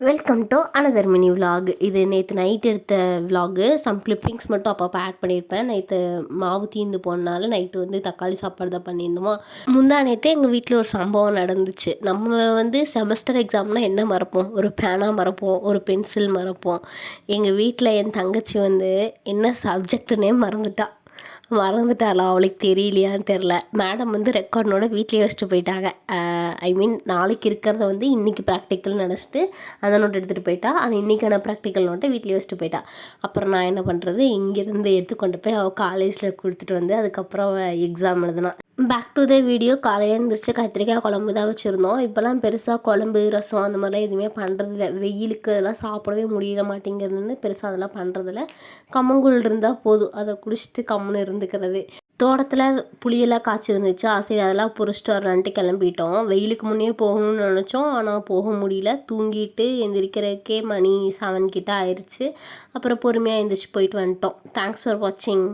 Welcome to another mini vlog. இது நேற்று night எடுத்த விலாகு. சம் கிளிப்பிங்ஸ் மட்டும் அப்பப்போ ஆட் பண்ணியிருப்பேன். நைட்டு மாவு தீர்ந்து போனனால நைட்டு வந்து தக்காளி சாப்பாடு தான் பண்ணியிருந்தோமா. முந்தா நேற்றே எங்கள் வீட்டில் ஒரு சம்பவம் நடந்துச்சு. நம்ம வந்து செமஸ்டர் எக்ஸாம்னால் என்ன மறப்போம்? ஒரு பேனா மறப்போம், ஒரு பென்சில் மறப்போம். எங்கள் வீட்டில் என் தங்கச்சி வந்து என்ன சப்ஜெக்டுன்னே மறந்துட்டாளா அவளுக்கு தெரியலையான்னு தெரில. மேடம் வந்து ரெக்கார்ட் நோட வீட்லேயே வச்சுட்டு போயிட்டாங்க. ஐ மீன் நாளைக்கு இருக்கிறத வந்து இன்றைக்கி ப்ராக்டிக்கல் நினச்சிட்டு அந்த நோட் எடுத்துகிட்டு போயிட்டா. ஆனால் இன்றைக்கான ப்ராக்டிக்கல் நோட்டை வீட்லேயே வச்சுட்டு போயிட்டா. அப்புறம் நான் என்ன பண்ணுறது, இங்கேருந்து எடுத்துக்கொண்டு போய் அவள் காலேஜில் கொடுத்துட்டு வந்து அதுக்கப்புறம் எக்ஸாம் எழுதுனா. Back to the video. காலையில் எழுந்திரிச்சு கத்திரிக்காய் குழம்பு தான் வச்சுருந்தோம். இப்போலாம் பெருசாக குழம்பு ரசம் அந்த மாதிரிலாம் எதுவுமே பண்ணுறதில்ல. வெயிலுக்கு அதெல்லாம் சாப்பிடவே முடியல மாட்டேங்கிறதுன்னு பெருசாக அதெல்லாம் பண்ணுறதில்ல. கம்மங்கூழ் இருந்தால் போதும், அதை குடிச்சிட்டு கம்முன்னு இருந்துக்கிறது. தோட்டத்தில் புளியெல்லாம் காய்ச்சிருந்துச்சு. சரி அதெல்லாம் பொறிச்சிட்டு வரலான்ட்டு கிளம்பிட்டோம். வெயிலுக்கு முன்னே போகணும்னு நினச்சோம், ஆனால் போக முடியல. தூங்கிட்டு எந்திரிக்கிறதுக்கே மணி 7 கிட்ட ஆயிடுச்சு. அப்புறம் பொறுமையாக எழுந்திரிச்சு போயிட்டு வந்துட்டோம். தேங்க்ஸ் ஃபார் வாட்சிங்.